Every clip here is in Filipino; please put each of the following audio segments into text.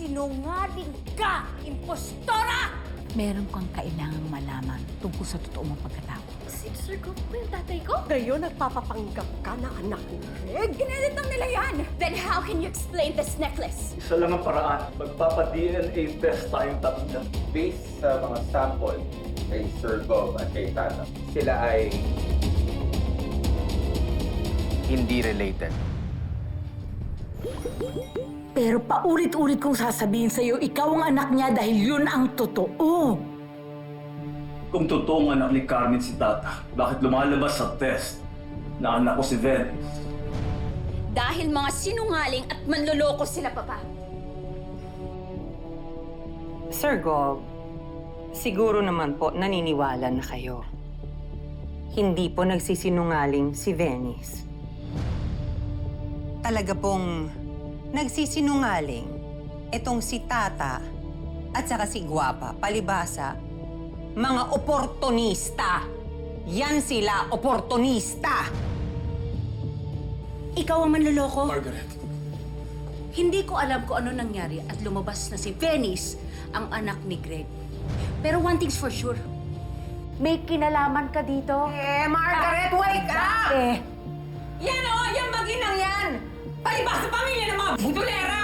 Sinungaling ka, impostora! Meron kang kailangang malaman tungkol sa totoo mong pagkatao. Si Sir Gov po yung tatay ko? Ngayon, nagpapapanggap ka na anak ni Greg? Ginedit lang nila yan! Then how can you explain this necklace? Isa lang ang paraan. Magpapa-DNA test tayong tatlo. Based sa mga sample kay Sir Gov at kay Tata, sila ay hindi related. Pero paulit-ulit kong sasabihin sa'yo, ikaw ang anak niya dahil yun ang totoo. Kung totoong anak ni Carmen si Tata, bakit lumalabas sa test na anak ko si Venice? Dahil mga sinungaling at manloloko sila, Papa. Sir Gov, siguro naman po naniniwala na kayo. Hindi po nagsisinungaling si Venice. Talaga pong nagsisinungaling itong si Tata at saka si Guapa, palibasa, mga oportunista. Yan sila, oportunista! Ikaw ang manloloko. Margaret. Hindi ko alam kung ano nangyari at lumabas na si Venice, ang anak ni Greg. Pero one thing's for sure, may kinalaman ka dito. Margaret, wake up! Yan o! Yung maginang yan! Palibas sa pamilya ng mga budulera!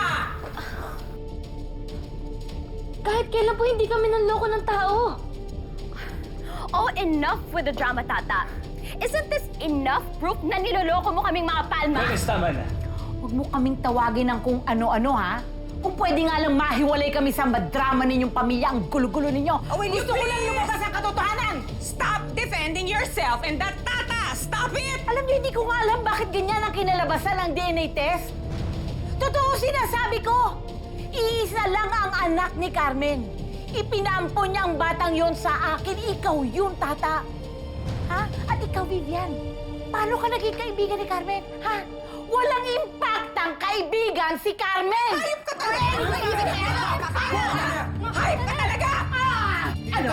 Kahit kailan po hindi kami nanloko ng tao. Oh, enough with the drama, Tata. Isn't this enough proof na niloloko mo kaming mga palma? Venice, tama na. Huwag mo kaming tawagin ng kung ano-ano, ha? Kung pwede nga lang mahiwalay kami sa madrama ninyong pamilya, ang gulo-gulo ninyo. Gusto ko lang lumabas ang katotohanan! Stop defending yourself and that Tata! Stop it! Alam niyo, hindi ko nga alam bakit ganyan ang kinalabasan ng DNA test. Totoo sinasabi ko! Iisa lang ang anak ni Carmen. Ipinampo niya ang batang yon sa akin. Ikaw yun, Tata. Ha? At ikaw, Vivian. Paano ka naging kaibigan ni Carmen? Ha? Walang impact ang kaibigan si Carmen! Hayop ka talaga! Hayop ka talaga! Ano?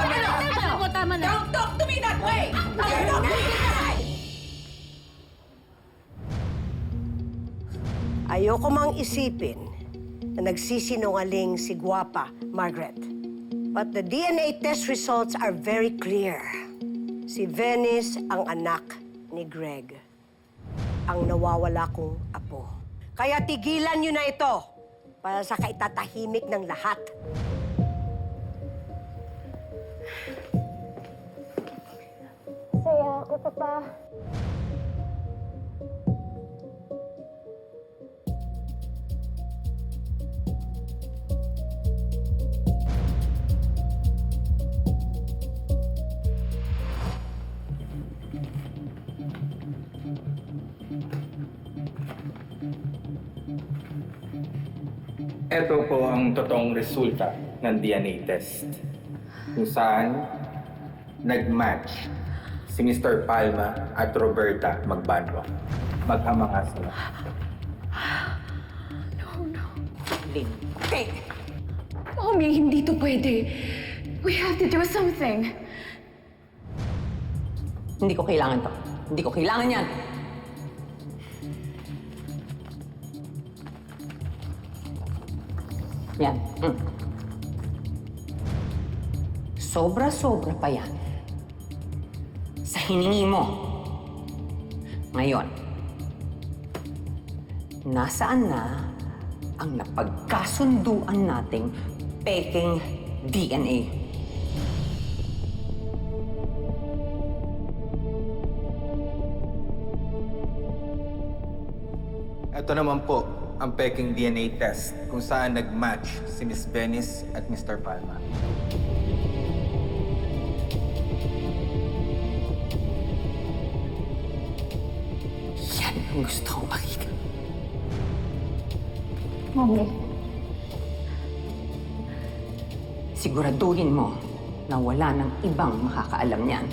Tama na. Don't talk to me that way! Don't talk to me that way! Ayoko mang isipin na nagsisinungaling si Guapa, Margaret. But the DNA test results are very clear. Si Venice ang anak ni Greg. Ang nawawala kong apo. Kaya tigilan niyo na ito para sa kaitatahimik ng lahat. Saya ako, Papa. Ito po ang totoong resulta ng DNA test. Kung saan nag-match si Mr. Palma at Roberta Magbanwa. Magkamanga sila. Lintik! Mommy, hindi to pwede. We have to do something. Hindi ko kailangan to. Hindi ko kailangan yan. Yan. Sobra-sobra pa yan. Sa hiningi mo. Ngayon, nasaan na ang napagkasunduan nating peking DNA? Ito naman po ang peking DNA test kung saan nag-match si Miss Venice at Mr. Palma. Yan ang gusto kong makita. Mommy. Siguraduhin mo na wala nang ibang makakaalam niyan.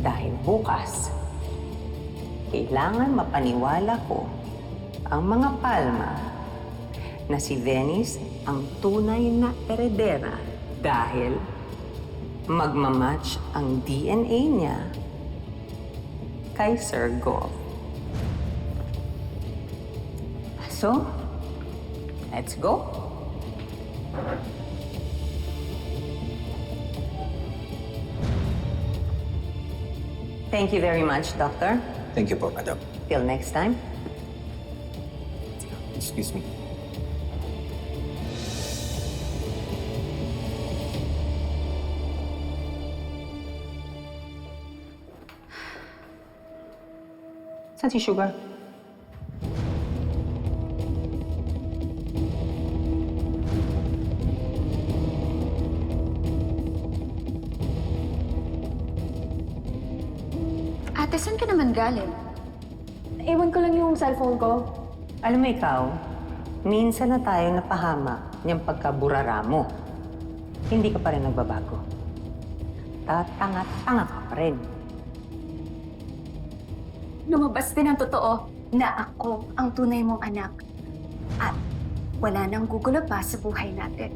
Dahil bukas, kailangan mapaniwala ko ang mga Palma na si Venice ang tunay na heredera dahil magmamatch ang DNA niya kay Sir Gov. So, let's go. Thank you very much, Doctor. Thank you po, Madam. Till next time. Excuse me. Saan si Sugar? Ate, saan ka naman galing? Iwan ko lang yung cellphone ko. Alam mo ikaw, minsan na tayo napahama niyang pagkaburara mo. Hindi ka pa rin nagbabago. Tatanga-tanga ka pa rin. Lumabas din ang totoo na ako ang tunay mong anak. At wala nang gugulo pa sa buhay natin.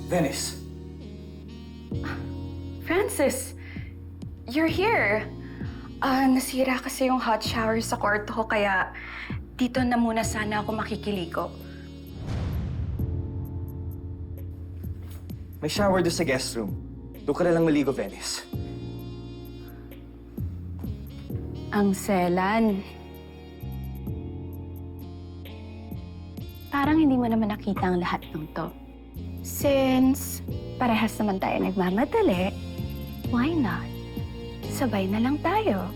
Venice, Francis, you're here. Nasira kasi yung hot shower sa kwarto ko kaya dito na muna sana ako makikiligo. may shower doon sa guest room. Doon ka na lang maligo, Venice. Ang selan. Parang hindi mo naman nakita ang lahat ng to. Since parehas naman tayo nagmamadali, why not? Sabay na lang tayo.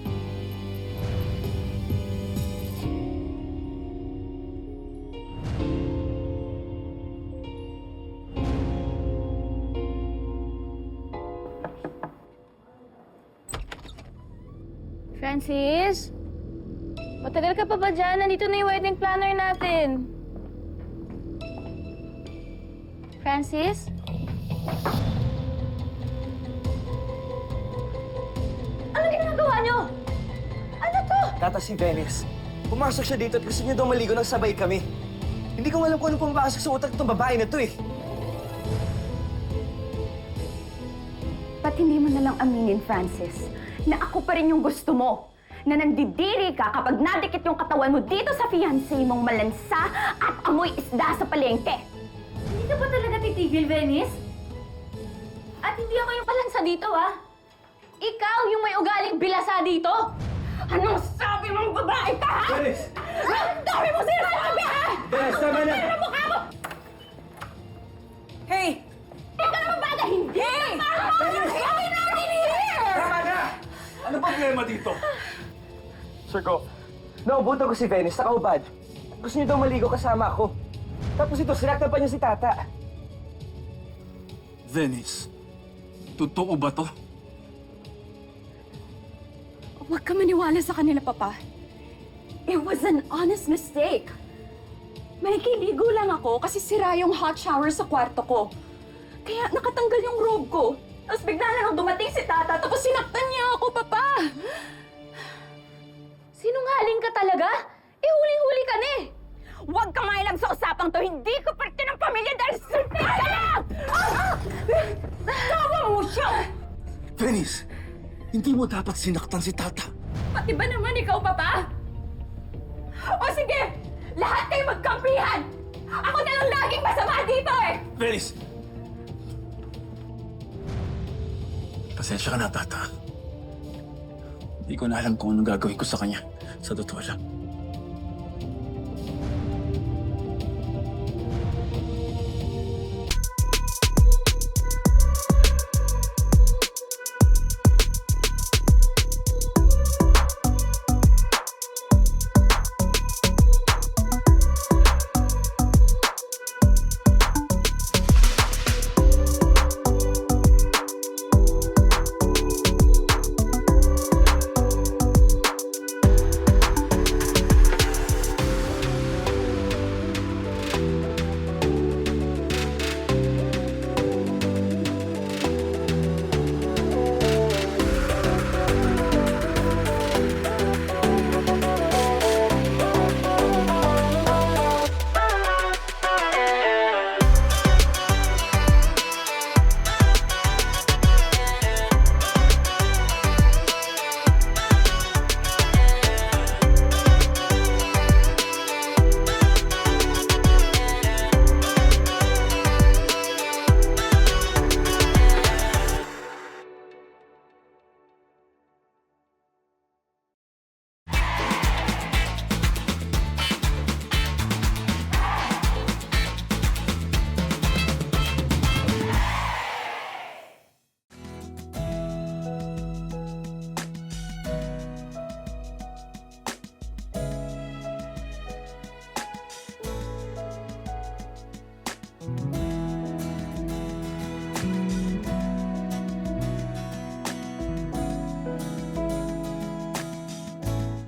Francis? Matagal ka pa ba dyan? Nandito na yung wedding planner natin. Francis? Ano ginagawa niyo? Ano to? Tata, si Venice. Pumasok siya dito at gusto niya daw maligo nang sabay kami. Hindi ko alam kung anong pumapasok sa utak itong babae na to eh. Ba't hindi mo nalang aminin, Francis, na ako pa rin yung gusto mo? Na nandidiri ka kapag nadikit yung katawan mo dito sa fiancé mong malansa at amoy isda sa palengke. Hindi ka ba talaga titigil, Venice? At hindi ako yung palansa dito, ah. Ikaw yung may ugaling bilasa dito. Anong sabi mong babae ka, ha? Venice! Ang dami mo sinasabi, ha? Venice, tama na! Ano mukha mo? Hey! Hindi ka naman baga, hindi! Hey! Kami natin here! Tama na! Ano problema dito? Sir Go, naubutan ko si Venice, nakaubad. Gusto niya daw maligo kasama ako. Tapos ito, sinaktan pa niya si Tata. Venice, totoo ba to? Huwag ka maniwala sa kanila, Papa. It was an honest mistake. May kiligo lang ako kasi sira yung hot shower sa kwarto ko. Kaya nakatanggal yung robe ko. Tapos bigla na lang dumating si Tata, tapos sinaktan niya ako, Papa. Sinungaling ka talaga? Eh, huling-huli ka na eh. Huwag ka mailam sa usapang to. Hindi ko parte ng pamilya dahil sulti ka lang! Tawa mo siya! Venice, hindi mo dapat sinaktan si Tata. Pati ba naman ikaw, Papa? O sige, lahat kayo magkampihan! Ako na lang laging masama dito eh! Venice! Pasensya ka na, Tata. Hindi ko na alam kung anong gagawin ko sa kanya. Sa totoo lang.